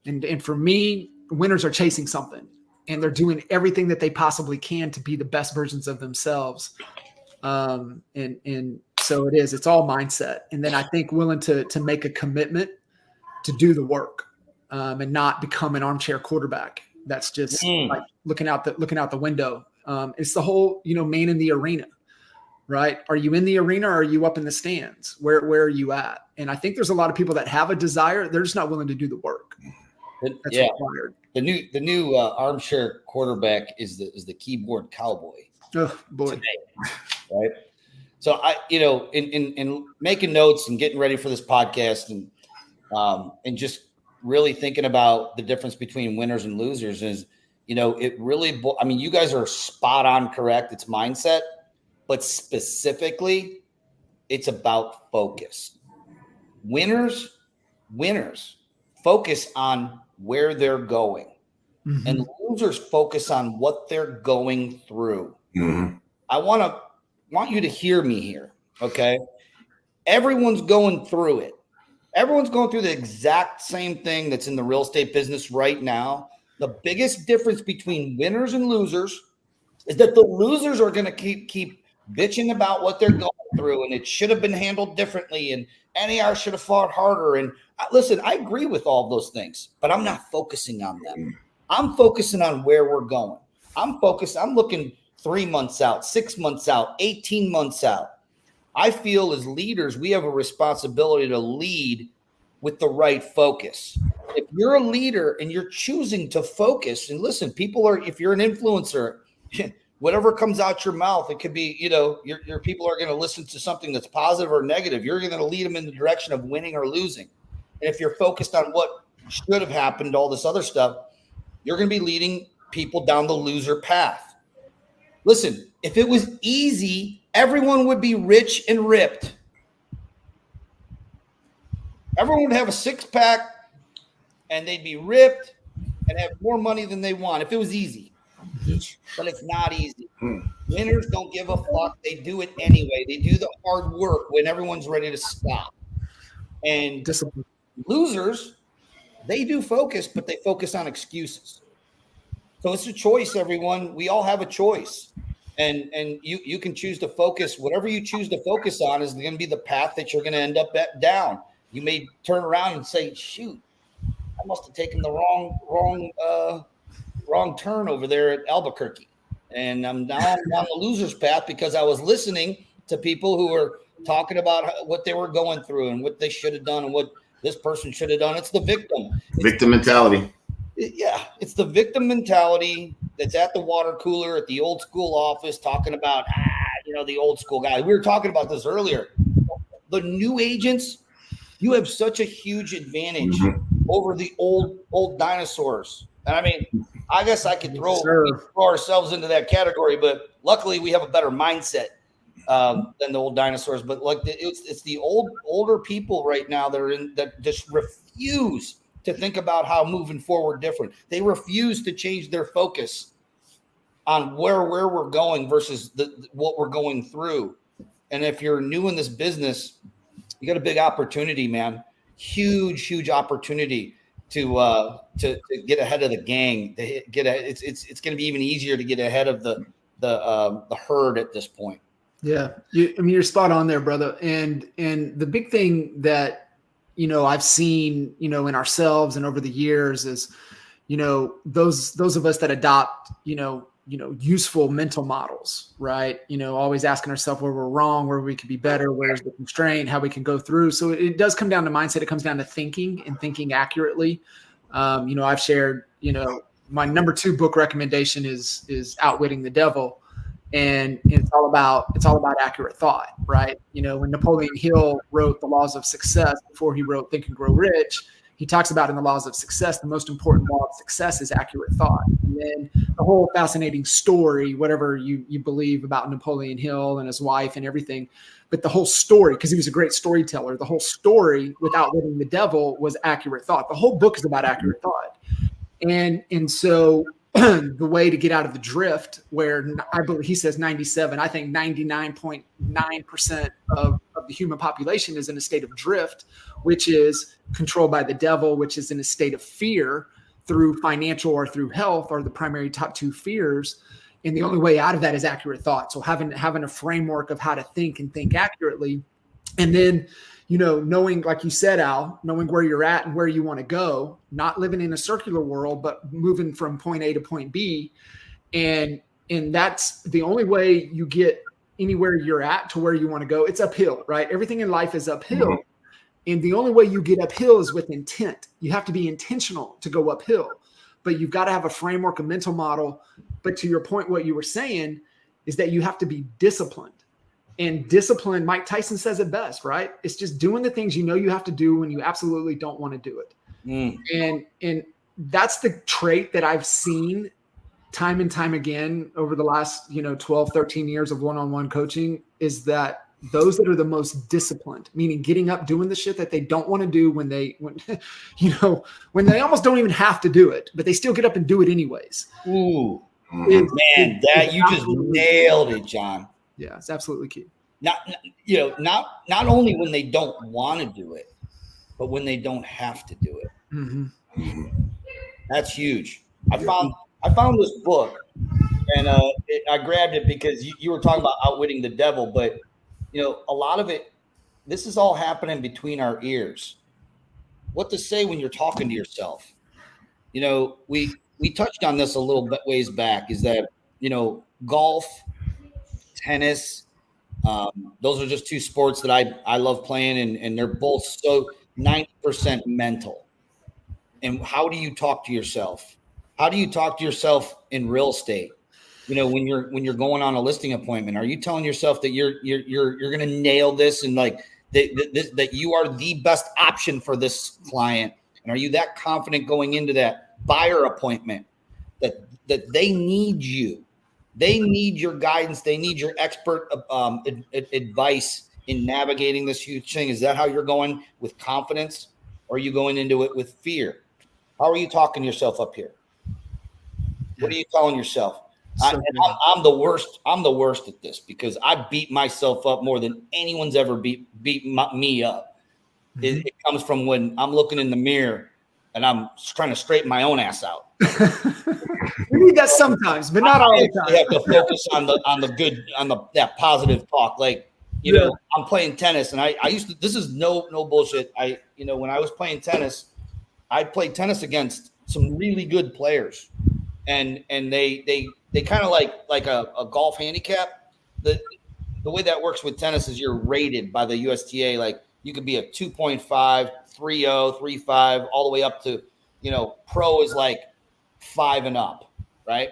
And for me, winners are chasing something. And they're doing everything that they possibly can to be the best versions of themselves. And so it's all mindset. And then I think willing to make a commitment to do the work, and not become an armchair quarterback. That's just like looking out the window. It's the whole, man in the arena, right? Are you in the arena or are you up in the stands? Where are you at? And I think there's a lot of people that have a desire. They're just not willing to do the work. That's required. The new armchair quarterback is the keyboard cowboy. Oh boy. Today, right? So I, in making notes and getting ready for this podcast and just really thinking about the difference between winners and losers is, it really, you guys are spot on correct. It's mindset, but specifically it's about focus. Winners focus on where they're going, mm-hmm. and losers focus on what they're going through. Mm-hmm. I want you to hear me here. Okay. Everyone's going through it. Everyone's going through the exact same thing that's in the real estate business right now. The biggest difference between winners and losers is that the losers are going to keep bitching about what they're going through, and it should have been handled differently, and NAR should have fought harder. And listen, I agree with all those things, but I'm not focusing on them. I'm focusing on where we're going. I'm looking 3 months out, 6 months out, 18 months out. I feel as leaders, we have a responsibility to lead with the right focus. If you're a leader and you're choosing to focus, and listen, if you're an influencer, whatever comes out your mouth, it could be, your people are going to listen to something that's positive or negative. You're going to lead them in the direction of winning or losing. And if you're focused on what should have happened, all this other stuff, you're going to be leading people down the loser path. Listen, if it was easy, everyone would be rich and ripped. Everyone would have a six-pack and they'd be ripped and have more money than they want if it was easy. But it's not easy. Winners don't give a fuck. They do it anyway. They do the hard work when everyone's ready to stop. And discipline. Losers, they do focus, but they focus on excuses. So it's a choice, everyone. We all have a choice. And you can choose to focus. Whatever you choose to focus on is going to be the path that you're going to end up down. You may turn around and say, shoot, I must have taken the wrong turn over there at Albuquerque. And I'm now on the loser's path because I was listening to people who were talking about what they were going through and what they should have done and what this person should have done. It's the victim mentality. Yeah, it's the victim mentality. that's at the water cooler at the old school office talking about, the old school guy. We were talking about this earlier. The new agents, you have such a huge advantage over the old dinosaurs. And I mean, I guess I could throw ourselves into that category, but luckily we have a better mindset than the old dinosaurs. But like it's the older people right now that just refuse to think about how moving forward different. They refuse to change their focus on where we're going versus what we're going through. And if you're new in this business, you got a big opportunity, man. Huge opportunity to get ahead of the gang. It's going to be even easier to get ahead of the herd at this point. Yeah, you're spot on there, brother. And the big thing that I've seen in ourselves and over the years is those of us that adopt useful mental models, right? Always asking ourselves where we're wrong, where we could be better, where's the constraint, how we can go through. So it does come down to mindset. It comes down to thinking and thinking accurately. I've shared, my number 2 book recommendation is Outwitting the Devil. And it's all about accurate thought, right? When Napoleon Hill wrote The Laws of Success before he wrote Think and Grow Rich, he talks about in the laws of success, the most important law of success is accurate thought. And then the whole fascinating story, whatever you believe about Napoleon Hill and his wife and everything, but the whole story, because he was a great storyteller, the whole story with Outwitting the Devil was accurate thought. The whole book is about accurate thought. And so the way to get out of the drift, where I believe he says 97, I think 99.9% of the human population is in a state of drift, which is controlled by the devil, which is in a state of fear through financial or through health, are the primary top 2 fears. And the only way out of that is accurate thought. So having a framework of how to think and think accurately. And then, knowing, like you said, Al, knowing where you're at and where you want to go, not living in a circular world, but moving from point A to point B. And that's the only way you get anywhere you're at to where you want to go. It's uphill, right? Everything in life is uphill. Mm-hmm. And the only way you get uphill is with intent. You have to be intentional to go uphill, but you've got to have a framework, a mental model. But to your point, what you were saying is that you have to be disciplined. And discipline, Mike Tyson says it best, right? It's just doing the things you have to do when you absolutely don't want to do it. And that's the trait that I've seen time and time again over the last 12, 13 years of one-on-one coaching, is that those that are the most disciplined, meaning getting up, doing the shit that they don't want to do when they almost don't even have to do it, but they still get up and do it anyways. Ooh, you just nailed it, John. Yeah, it's absolutely key. Not only when they don't want to do it, but when they don't have to do it. Mm-hmm. That's huge. I found this book, and I grabbed it because you were talking about outwitting the devil, but a lot of it, this is all happening between our ears. What to say when you're talking to yourself? We touched on this a little bit ways back. Is that golf, tennis, those are just 2 sports that I love playing, and they're both so 90% mental. And how do you talk to yourself? How do you talk to yourself in real estate? When you're going on a listing appointment, are you telling yourself that you're going to nail this and like that you are the best option for this client? And are you that confident going into that buyer appointment that they need you? They need your guidance. They need your expert advice in navigating this huge thing. Is that how you're going, with confidence, or are you going into it with fear? How are you talking to yourself up here? What are you telling yourself? I'm the worst. I'm the worst at this because I beat myself up more than anyone's ever beat me up. Mm-hmm. It comes from when I'm looking in the mirror and I'm trying to straighten my own ass out. We need that sometimes, but not all the time. You have to focus on the good, that positive talk. Like, I'm playing tennis, and I used to. This is no bullshit. When I was playing tennis, I played tennis against some really good players, and they kind of like a golf handicap. The way that works with tennis is you're rated by the USTA. Like, you could be a 2.5, 3.0, 3.5, all the way up to, pro is like 5 and up, right?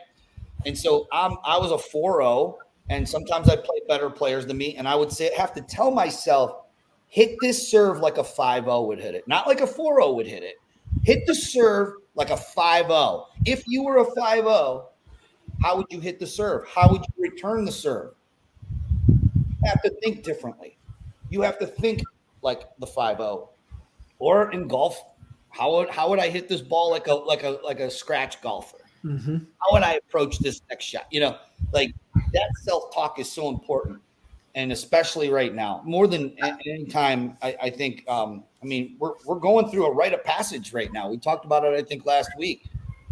And so I was a 4-0, and sometimes I play better players than me. And I would have to tell myself, hit this serve like a 5-0 would hit it, not like a 4-0 would hit it. Hit the serve like a 5-0. If you were a 5-0, how would you hit the serve? How would you return the serve? You have to think differently. You have to think like the 5-0. Or in golf, how would I hit this ball like a scratch golfer? Mm-hmm. How would I approach this next shot? Like that self-talk is so important. And especially right now, more than any time, I think, we're going through a rite of passage right now. We talked about it, I think, last week.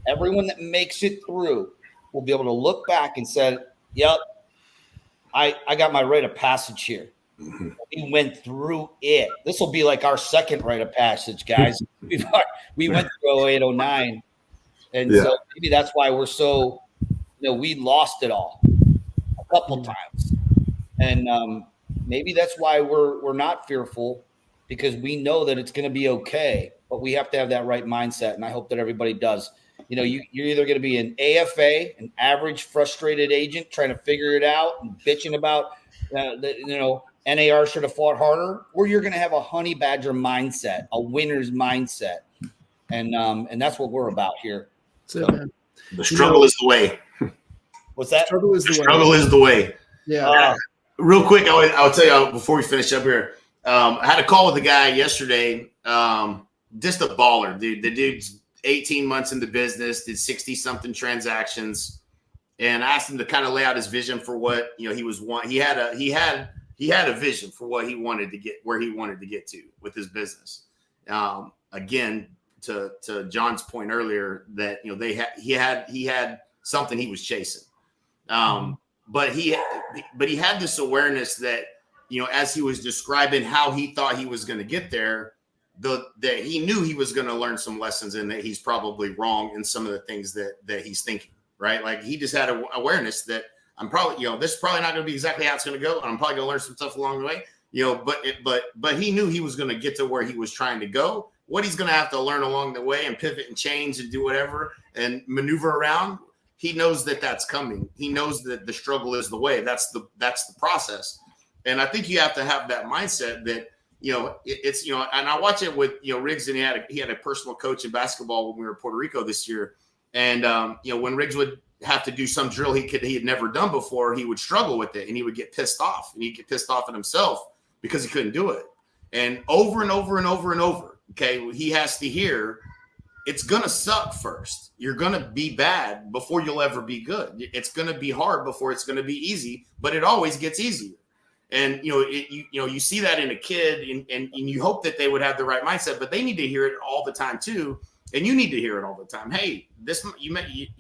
Everyone that makes it through will be able to look back and say, yep, I got my rite of passage here. Mm-hmm. We went through it. This will be like our second rite of passage, guys. We went through 08, 09. And so maybe that's why we're so, we lost it all a couple times. And maybe that's why we're not fearful, because we know that it's going to be okay, but we have to have that right mindset. And I hope that everybody does. You're either going to be an AFA, an average frustrated agent trying to figure it out and bitching about, NAR should have fought harder, or you're going to have a honey badger mindset, a winner's mindset. And that's what we're about here. So, the struggle is the way. What's that? Struggle is the way. Struggle is the way. Yeah. Real quick, I'll tell you before we finish up here. I had a call with a guy yesterday. Just a baller, dude. The dude's 18 months in the business, did 60-something transactions, and I asked him to kind of lay out his vision for what he was want. He had a vision for what he wanted to get, where he wanted to get to with his business. Again, to John's point earlier, that he had something he was chasing. But he had this awareness that, as he was describing how he thought he was going to get there, that he knew he was going to learn some lessons, and that he's probably wrong in some of the things that he's thinking, right? Like he just had an awareness that I'm probably, this is probably not going to be exactly how it's going to go. And I'm probably going to learn some stuff along the way, but he knew he was going to get to where he was trying to go. What he's going to have to learn along the way and pivot and change and do whatever and maneuver around, he knows that that's coming. He knows that the struggle is the way. That's the process. And I think you have to have that mindset that, it's, and I watch it with, Riggs, and he had a personal coach in basketball when we were in Puerto Rico this year. And, when Riggs would have to do some drill he had never done before, he would struggle with it and he would get pissed off, and he'd get pissed off at himself because he couldn't do it. And over and over and over and over, okay, he has to hear, it's going to suck first. You're going to be bad before you'll ever be good. It's going to be hard before it's going to be easy, but it always gets easier. And, you see that in a kid, and you hope that they would have the right mindset, but they need to hear it all the time too. And you need to hear it all the time. Hey,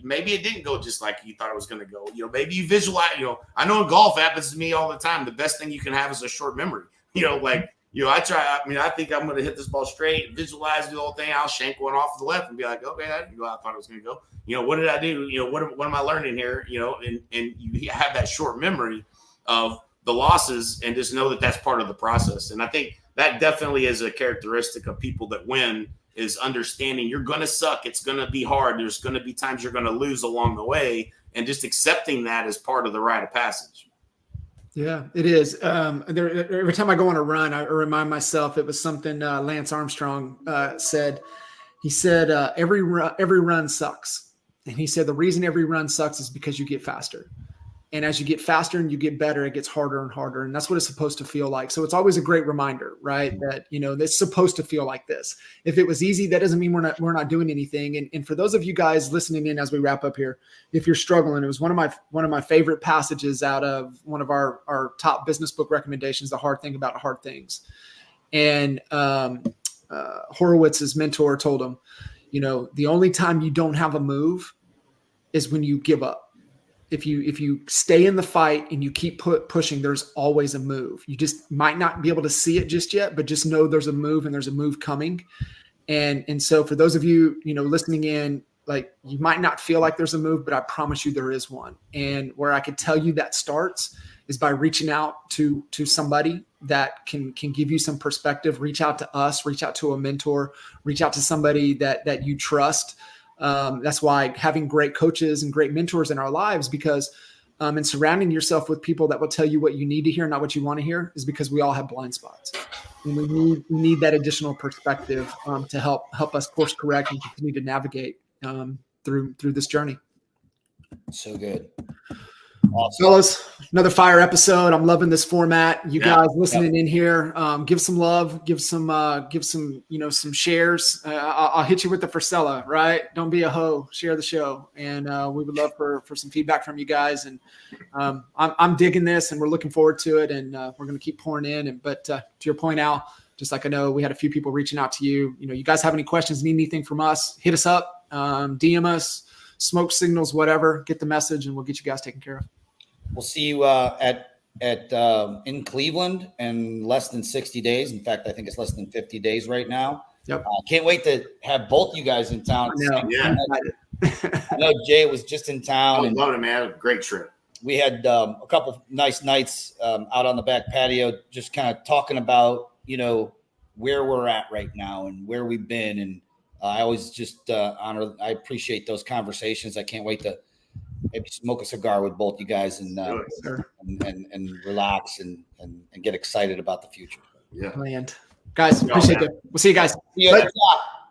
maybe it didn't go just like you thought it was going to go. Maybe you visualize, I know in golf happens to me all the time. The best thing you can have is a short memory, I think I'm going to hit this ball straight, visualize the whole thing. I'll shank one off to the left and be like, okay, that didn't go how I thought it was going to go. What did I do? What am I learning here? And you have that short memory of the losses, and just know that that's part of the process. And I think that definitely is a characteristic of people that win, is understanding you're going to suck. It's going to be hard. There's going to be times you're going to lose along the way, and just accepting that as part of the rite of passage. Yeah, it is. Every time I go on a run, I remind myself, it was something Lance Armstrong said. He said, every run sucks. And he said, the reason every run sucks is because you get faster. And as you get faster and you get better, it gets harder and harder. And that's what it's supposed to feel like. So it's always a great reminder, right? That, it's supposed to feel like this. If it was easy, that doesn't mean we're not doing anything. And for those of you guys listening in as we wrap up here, if you're struggling, it was one of my favorite passages out of one of our top business book recommendations, The Hard Thing About Hard Things. And Horowitz's mentor told him, the only time you don't have a move is when you give up. If you stay in the fight and you keep pushing, there's always a move. You just might not be able to see it just yet, but just know there's a move, and there's a move coming. And so for those of you, listening in, like, you might not feel like there's a move, but I promise you there is one. And where I could tell you that starts is by reaching out to somebody that can give you some perspective. Reach out to us, reach out to a mentor, reach out to somebody that you trust. That's why having great coaches and great mentors in our lives, because and surrounding yourself with people that will tell you what you need to hear, not what you want to hear, is because we all have blind spots. And we need that additional perspective to help us course correct and continue to navigate through this journey. So good. Awesome. Fellas, another fire episode. I'm loving this format. You guys listening in here, give some love, give some some shares. I'll hit you with the Frisella, right? Don't be a hoe. Share the show, and we would love for some feedback from you guys. And I'm digging this, and we're looking forward to it. And we're going to keep pouring in. But to your point, Al, just like I know we had a few people reaching out to you. You guys have any questions, need anything from us? Hit us up, DM us. Smoke signals, whatever, get the message, and we'll get you guys taken care of. We'll see you in Cleveland in less than 60 days. In fact, I think it's less than 50 days right now. Yep. Can't wait to have both you guys in town. I know Jay was just in town. I love it, man. Great trip. We had a couple nice nights out on the back patio, just kind of talking about, where we're at right now and where we've been. And I always just I appreciate those conversations. I can't wait to maybe smoke a cigar with both you guys and relax and get excited about the future. Yeah. Brilliant. Guys, appreciate it. We'll see you guys. See you at the top.